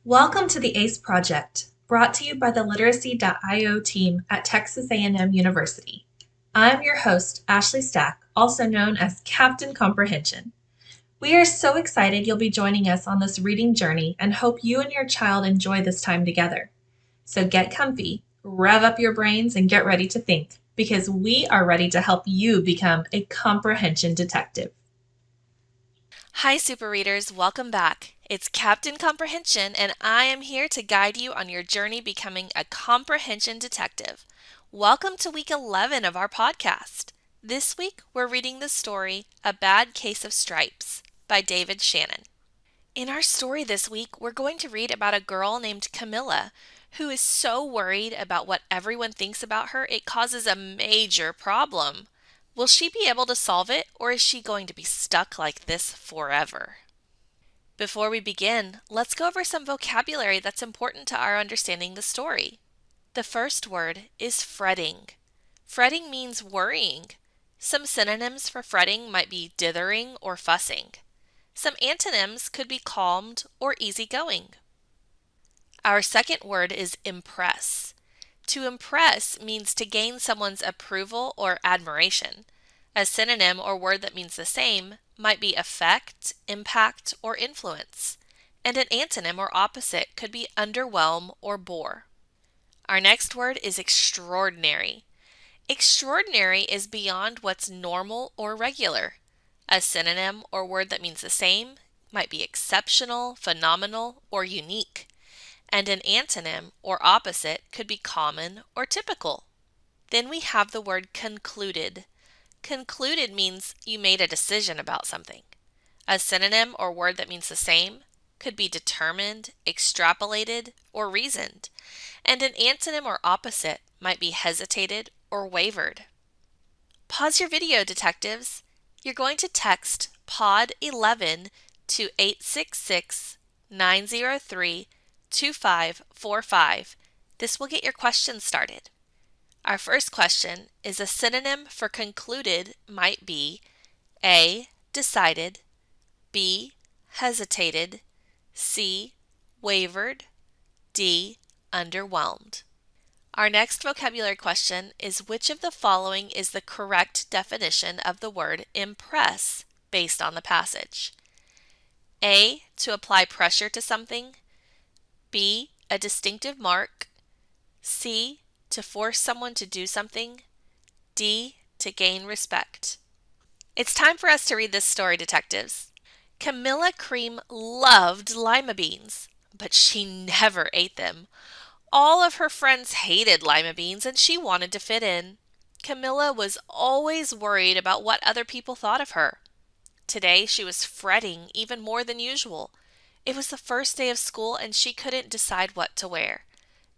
Welcome to the ACE Project, brought to you by the Literacy.io team at Texas A&M University. I'm your host, Ashley Stack, also known as Captain Comprehension. We are so excited you'll be joining us on this reading journey and hope you and your child enjoy this time together. So get comfy, rev up your brains, and get ready to think, because we are ready to help you become a comprehension detective. Hi, super readers. Welcome back. It's Captain Comprehension, and I am here to guide you on your journey becoming a comprehension detective. Welcome to week 11 of our podcast. This week, we're reading the story A Bad Case of Stripes by David Shannon. In our story this week, we're going to read about a girl named Camilla who is so worried about what everyone thinks about her, it causes a major problem. Will she be able to solve it, or is she going to be stuck like this forever? Before we begin, let's go over some vocabulary that's important to our understanding the story. The first word is fretting. Fretting means worrying. Some synonyms for fretting might be dithering or fussing. Some antonyms could be calmed or easygoing. Our second word is impress. To impress means to gain someone's approval or admiration. A synonym or word that means the same might be affect, impact, or influence. And an antonym or opposite could be underwhelm or bore. Our next word is extraordinary. Extraordinary is beyond what's normal or regular. A synonym or word that means the same might be exceptional, phenomenal, or unique. And an antonym or opposite could be common or typical. Then we have the word concluded. Concluded means you made a decision about something. A synonym or word that means the same could be determined, extrapolated, or reasoned. And an antonym or opposite might be hesitated or wavered. Pause your video, detectives. You're going to text POD 11 to 866-903-2545. This will get your questions started. Our first question is a synonym for concluded might be A. Decided, B. Hesitated, C. Wavered, D. Underwhelmed. Our next vocabulary question is which of the following is the correct definition of the word impress based on the passage? A. To apply pressure to something, B. A distinctive mark, C. To force someone to do something, D. To gain respect. It's time for us to read this story, detectives. Camilla Cream loved lima beans, but she never ate them. All of her friends hated lima beans and she wanted to fit in. Camilla was always worried about what other people thought of her. Today she was fretting even more than usual. It was the first day of school and she couldn't decide what to wear.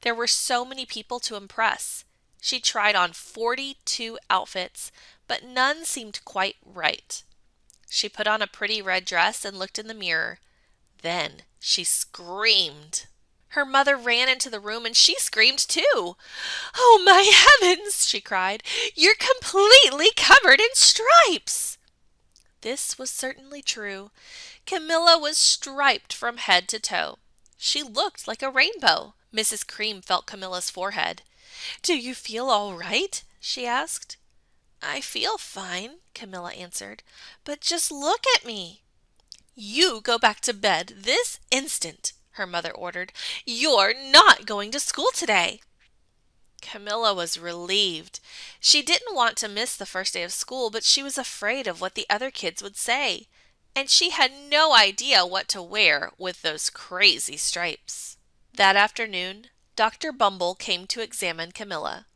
There were so many people to impress. She tried on 42 outfits, but none seemed quite right. She put on a pretty red dress and looked in the mirror. Then she screamed. Her mother ran into the room and she screamed too. "Oh, my heavens!" she cried. "You're completely covered in stripes!" This was certainly true. Camilla was striped from head to toe. She looked like a rainbow. Mrs. Cream felt Camilla's forehead. "Do you feel all right?" she asked. "I feel fine," Camilla answered. "But just look at me." "You go back to bed this instant," her mother ordered. "You're not going to school today." Camilla was relieved. She didn't want to miss the first day of school, but she was afraid of what the other kids would say. And she had no idea what to wear with those crazy stripes. That afternoon, Dr. Bumble came to examine Camilla.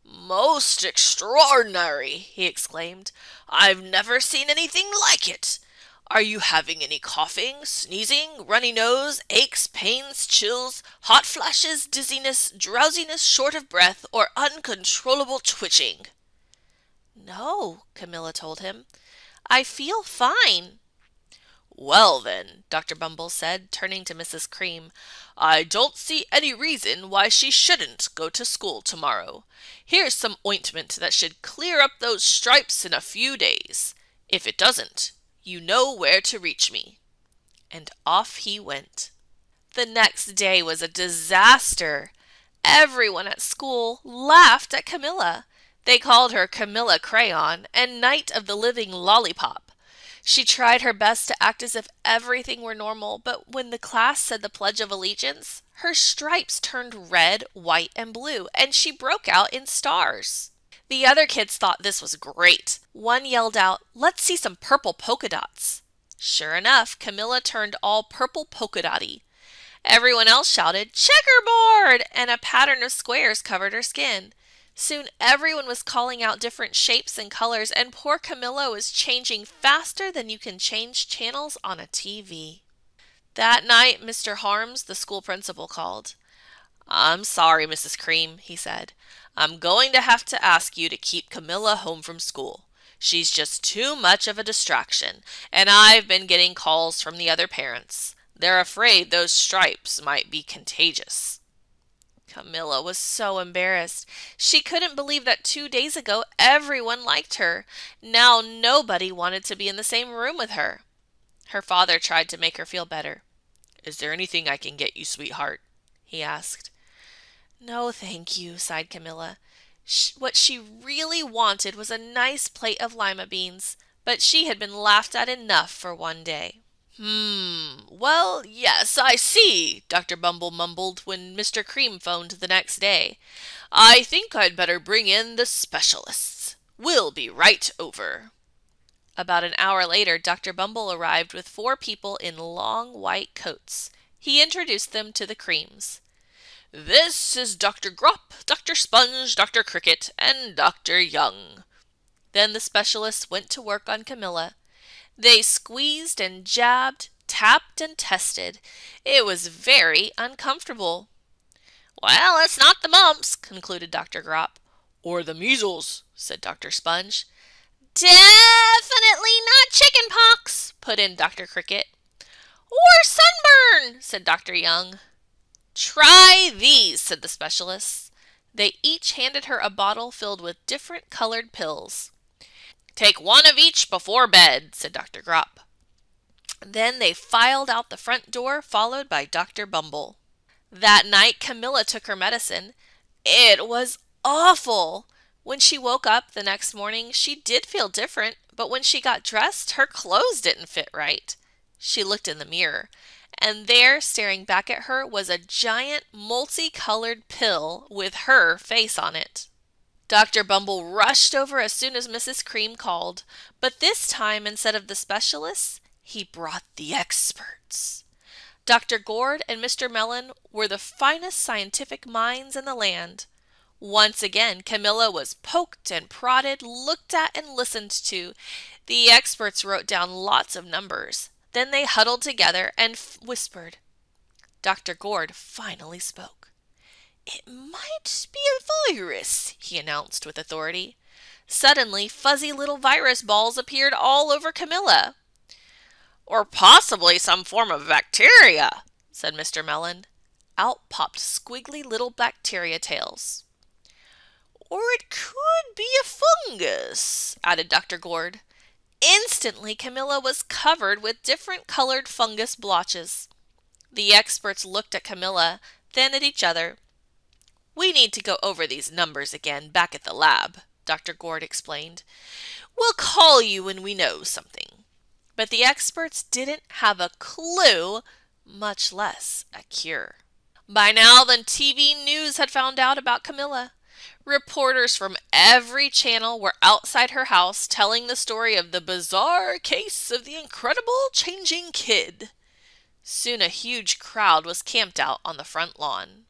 "Most extraordinary!" he exclaimed. "I've never seen anything like it. Are you having any coughing, sneezing, runny nose, aches, pains, chills, hot flashes, dizziness, drowsiness, short of breath, or uncontrollable twitching?" "No," Camilla told him. "I feel fine." "Well then," Dr. Bumble said, turning to Mrs. Cream, "I don't see any reason why she shouldn't go to school tomorrow. Here's some ointment that should clear up those stripes in a few days. If it doesn't, you know where to reach me." And off he went. The next day was a disaster. Everyone at school laughed at Camilla. They called her Camilla Crayon and Knight of the Living Lollipop. She tried her best to act as if everything were normal, but when the class said the Pledge of Allegiance, her stripes turned red, white, and blue, and she broke out in stars. The other kids thought this was great. One yelled out, "Let's see some purple polka dots." Sure enough, Camilla turned all purple polka dotty. Everyone else shouted, "Checkerboard!" and a pattern of squares covered her skin. Soon everyone was calling out different shapes and colors, and poor Camilla was changing faster than you can change channels on a TV. That night, Mr. Harms, the school principal, called. "I'm sorry, Mrs. Cream," he said. "I'm going to have to ask you to keep Camilla home from school. She's just too much of a distraction, and I've been getting calls from the other parents. They're afraid those stripes might be contagious." Camilla was so embarrassed. She couldn't believe that 2 days ago everyone liked her. Now nobody wanted to be in the same room with her. Her father tried to make her feel better. "Is there anything I can get you, sweetheart?" he asked. "No, thank you," sighed Camilla. What she really wanted was a nice plate of lima beans, but she had been laughed at enough for one day. Well, yes, I see," Dr. Bumble mumbled when Mr. Cream phoned the next day. "I think I'd better bring in the specialists. We'll be right over." About an hour later, Dr. Bumble arrived with 4 people in long white coats. He introduced them to the Creams. "This is Dr. Grop, Dr. Sponge, Dr. Cricket, and Dr. Young." Then the specialists went to work on Camilla. They squeezed and jabbed, tapped and tested. It was very uncomfortable. "Well, it's not the mumps," concluded Dr. Grop. "Or the measles," said Dr. Sponge. "Definitely not chicken pox," put in Dr. Cricket. "Or sunburn," said Dr. Young. "Try these," said the specialists. They each handed her a bottle filled with different colored pills. "Take 1 of each before bed," said Dr. Grop. Then they filed out the front door, followed by Dr. Bumble. That night, Camilla took her medicine. It was awful. When she woke up the next morning, she did feel different, but when she got dressed, her clothes didn't fit right. She looked in the mirror, and there, staring back at her, was a giant multicolored pill with her face on it. Dr. Bumble rushed over as soon as Mrs. Cream called, but this time, instead of the specialists, he brought the experts. Dr. Gord and Mr. Mellon were the finest scientific minds in the land. Once again, Camilla was poked and prodded, looked at and listened to. The experts wrote down lots of numbers. Then they huddled together and whispered. Dr. Gord finally spoke. "It might be a virus," he announced with authority. Suddenly, fuzzy little virus balls appeared all over Camilla. "Or possibly some form of bacteria," said Mr. Mellon. Out popped squiggly little bacteria tails. "Or it could be a fungus," added Dr. Gord. Instantly, Camilla was covered with different colored fungus blotches. The experts looked at Camilla, then at each other. "We need to go over these numbers again back at the lab," Dr. Gord explained. "We'll call you when we know something." But the experts didn't have a clue, much less a cure. By now, the TV news had found out about Camilla. Reporters from every channel were outside her house telling the story of the bizarre case of the incredible changing kid. Soon a huge crowd was camped out on the front lawn.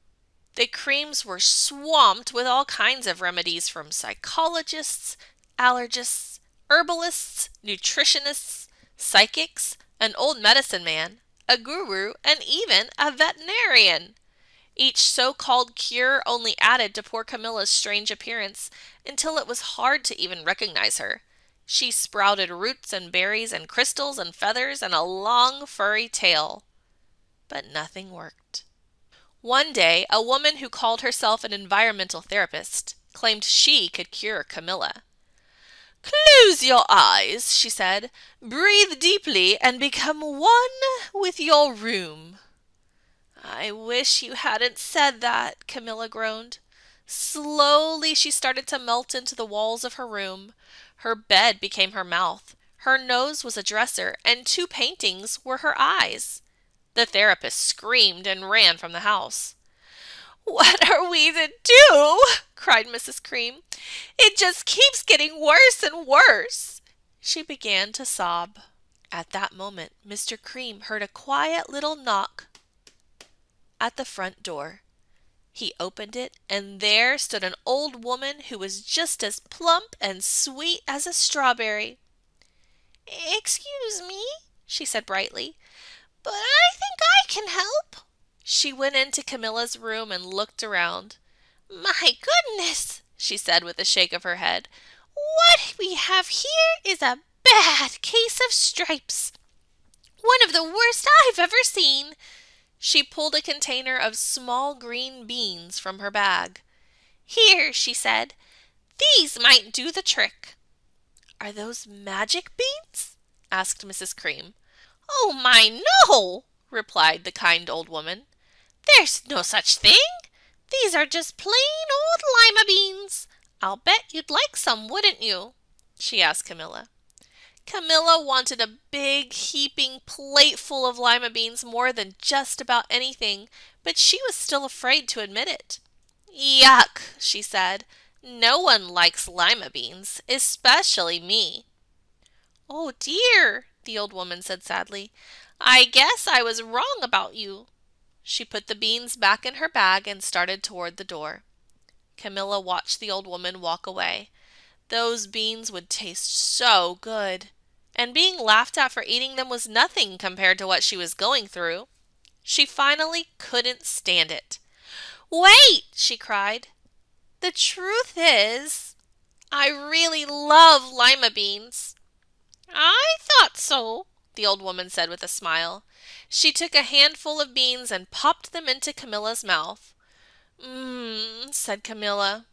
The Creams were swamped with all kinds of remedies from psychologists, allergists, herbalists, nutritionists, psychics, an old medicine man, a guru, and even a veterinarian. Each so-called cure only added to poor Camilla's strange appearance until it was hard to even recognize her. She sprouted roots and berries and crystals and feathers and a long furry tail. But nothing worked. One day, a woman who called herself an environmental therapist claimed she could cure Camilla. "Close your eyes," she said. "Breathe deeply and become one with your room." I wish you hadn't said that, Camilla groaned. Slowly she started to melt into the walls of her room. Her bed became her mouth, her nose was a dresser, and 2 paintings were her eyes. The therapist screamed and ran from the house. "What are we to do?" cried Mrs. Cream. "It just keeps getting worse and worse." She began to sob. At that moment, Mr. Cream heard a quiet little knock at the front door. He opened it, and there stood an old woman who was just as plump and sweet as a strawberry. "Excuse me," she said brightly, "but I think I can help." She went into Camilla's room and looked around. "My goodness," she said with a shake of her head, "what we have here is a bad case of stripes. One of the worst I've ever seen." She pulled a container of small green beans from her bag. "Here," she said, "these might do the trick." "Are those magic beans?" asked Mrs. Cream. "Oh my, no!" replied the kind old woman. "There's no such thing. These are just plain old lima beans. I'll bet you'd like some, wouldn't you?" she asked Camilla. Camilla wanted a big, heaping plate full of lima beans more than just about anything, but she was still afraid to admit it. "Yuck," she said. "No one likes lima beans, especially me." "Oh dear," the old woman said sadly. "I guess I was wrong about you." She put the beans back in her bag and started toward the door. Camilla watched the old woman walk away. Those beans would taste so good, and being laughed at for eating them was nothing compared to what she was going through. She finally couldn't stand it. "Wait!" she cried. "The truth is, I really love lima beans." "I thought so," the old woman said with a smile. She took a handful of beans and popped them into Camilla's mouth. "Mmm," said Camilla.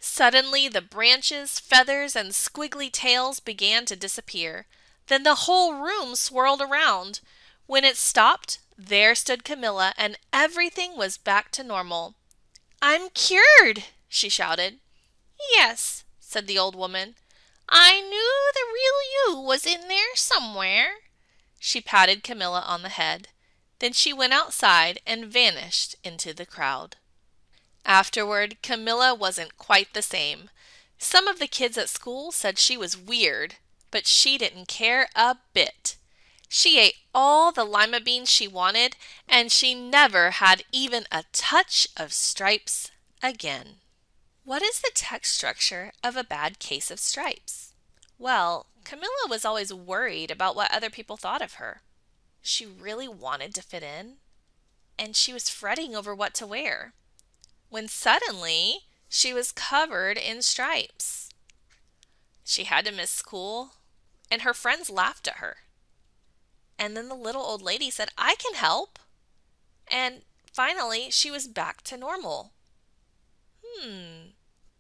Suddenly the branches, feathers, and squiggly tails began to disappear. Then the whole room swirled around. When it stopped, there stood Camilla, and everything was back to normal. "I'm cured!" she shouted. "Yes," said the old woman. "I knew the real you was in there somewhere." She patted Camilla on the head. Then she went outside and vanished into the crowd. Afterward, Camilla wasn't quite the same. Some of the kids at school said she was weird, but she didn't care a bit. She ate all the lima beans she wanted, and she never had even a touch of stripes again. What is the text structure of a bad case of stripes? Well, Camilla was always worried about what other people thought of her. She really wanted to fit in, and she was fretting over what to wear, when suddenly she was covered in stripes. She had to miss school, and her friends laughed at her. And then the little old lady said, "I can help." And finally, she was back to normal.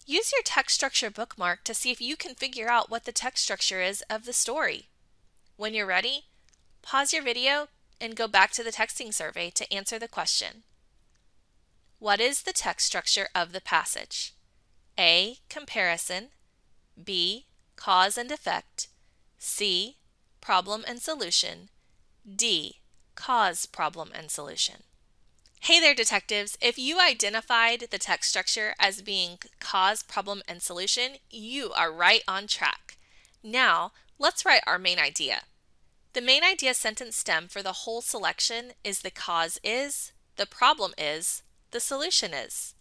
Use your text structure bookmark to see if you can figure out what the text structure is of the story. When you're ready, pause your video and go back to the texting survey to answer the question. What is the text structure of the passage? A. Comparison. B. Cause and effect. C. Problem and solution. D. Cause, problem, and solution. Hey there, detectives. If you identified the text structure as being cause, problem, and solution, you are right on track. Now, let's write our main idea. The main idea sentence stem for the whole selection is the cause is, the problem is, the solution is.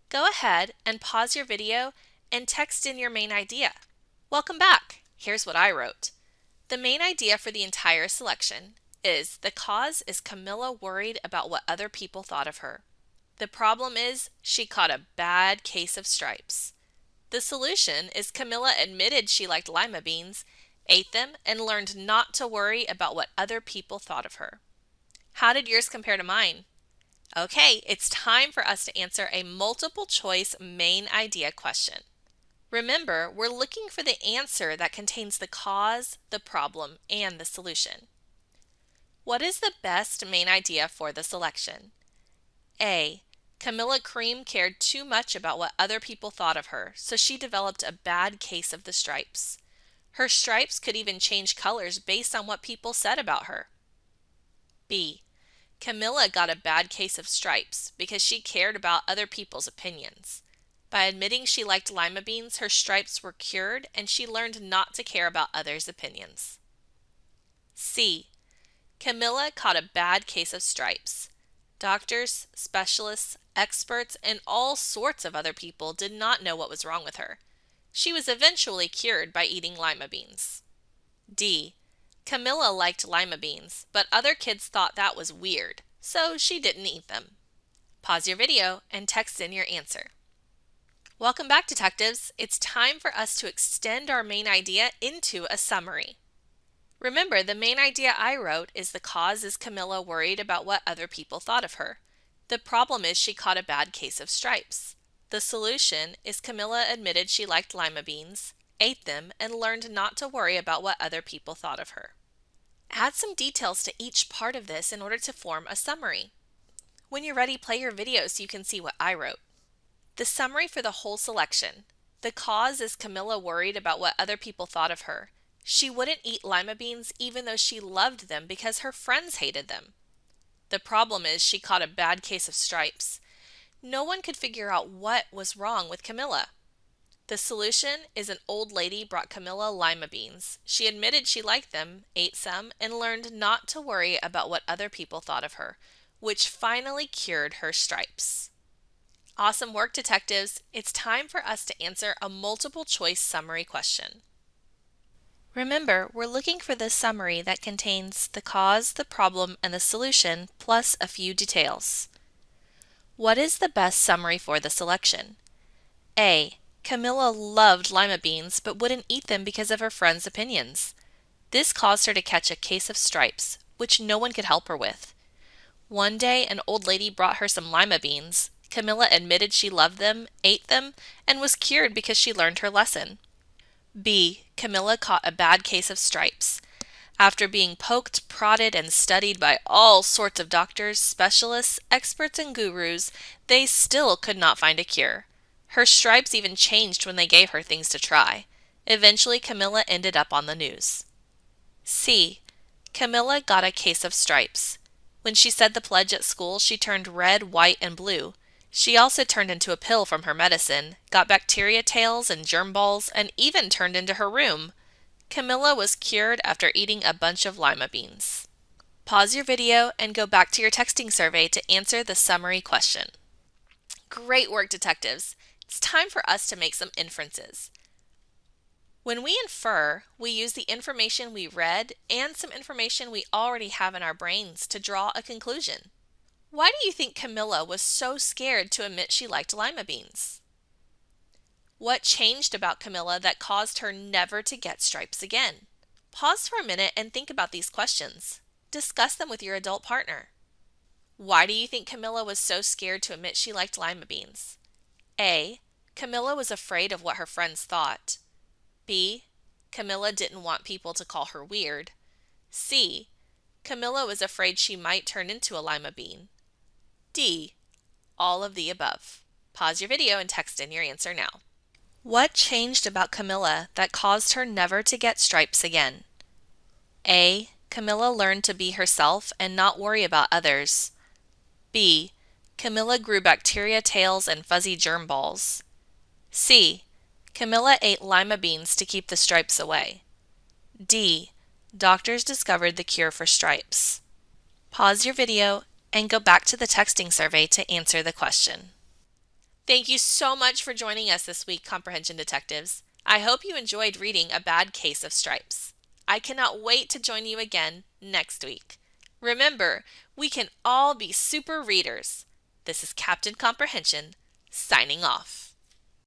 Go ahead and pause your video and text in your main idea. Welcome back. Here's what I wrote. The main idea for the entire selection is the cause is Camilla worried about what other people thought of her. The problem is she caught a bad case of stripes. The solution is Camilla admitted she liked lima beans, ate them, and learned not to worry about what other people thought of her. How did yours compare to mine? Okay, it's time for us to answer a multiple choice main idea question. Remember, we're looking for the answer that contains the cause, the problem, and the solution. What is the best main idea for the selection? A. Camilla Cream cared too much about what other people thought of her, so she developed a bad case of the stripes. Her stripes could even change colors based on what people said about her. B. Camilla got a bad case of stripes because she cared about other people's opinions. By admitting she liked lima beans, her stripes were cured and she learned not to care about others' opinions. C. Camilla caught a bad case of stripes. Doctors, specialists, experts, and all sorts of other people did not know what was wrong with her. She was eventually cured by eating lima beans. D. Camilla liked lima beans, but other kids thought that was weird, so she didn't eat them. Pause your video and text in your answer. Welcome back, detectives. It's time for us to extend our main idea into a summary. Remember, the main idea I wrote is the cause is Camilla worried about what other people thought of her. The problem is she caught a bad case of stripes. The solution is Camilla admitted she liked lima beans, ate them, and learned not to worry about what other people thought of her. Add some details to each part of this in order to form a summary. When you're ready, play your video so you can see what I wrote. The summary for the whole selection. The cause is Camilla worried about what other people thought of her. She wouldn't eat lima beans even though she loved them because her friends hated them. The problem is she caught a bad case of stripes. No one could figure out what was wrong with Camilla. The solution is an old lady brought Camilla lima beans. She admitted she liked them, ate some, and learned not to worry about what other people thought of her, which finally cured her stripes. Awesome work, detectives! It's time for us to answer a multiple choice summary question. Remember, we're looking for the summary that contains the cause, the problem, and the solution, plus a few details. What is the best summary for the selection? A. Camilla loved lima beans but wouldn't eat them because of her friends' opinions. This caused her to catch a case of stripes, which no one could help her with. One day, an old lady brought her some lima beans. Camilla admitted she loved them, ate them, and was cured because she learned her lesson. B. Camilla caught a bad case of stripes. After being poked, prodded, and studied by all sorts of doctors, specialists, experts, and gurus, they still could not find a cure. Her stripes even changed when they gave her things to try. Eventually, Camilla ended up on the news. C. Camilla got a case of stripes. When she said the pledge at school, she turned red, white, and blue. She also turned into a pill from her medicine, got bacteria tails and germ balls, and even turned into her room. Camilla was cured after eating a bunch of lima beans. Pause your video and go back to your texting survey to answer the summary question. Great work, detectives! It's time for us to make some inferences. When we infer, we use the information we read and some information we already have in our brains to draw a conclusion. Why do you think Camilla was so scared to admit she liked lima beans? What changed about Camilla that caused her never to get stripes again? Pause for a minute and think about these questions. Discuss them with your adult partner. Why do you think Camilla was so scared to admit she liked lima beans? A. Camilla was afraid of what her friends thought. B. Camilla didn't want people to call her weird. C. Camilla was afraid she might turn into a lima bean. D. All of the above. Pause your video and text in your answer now. What changed about Camilla that caused her never to get stripes again? A. Camilla learned to be herself and not worry about others. B. Camilla grew bacteria tails and fuzzy germ balls. C. Camilla ate lima beans to keep the stripes away. D. Doctors discovered the cure for stripes. Pause your video and go back to the texting survey to answer the question. Thank you so much for joining us this week, Comprehension Detectives. I hope you enjoyed reading A Bad Case of Stripes. I cannot wait to join you again next week. Remember, we can all be super readers. This is Captain Comprehension, signing off.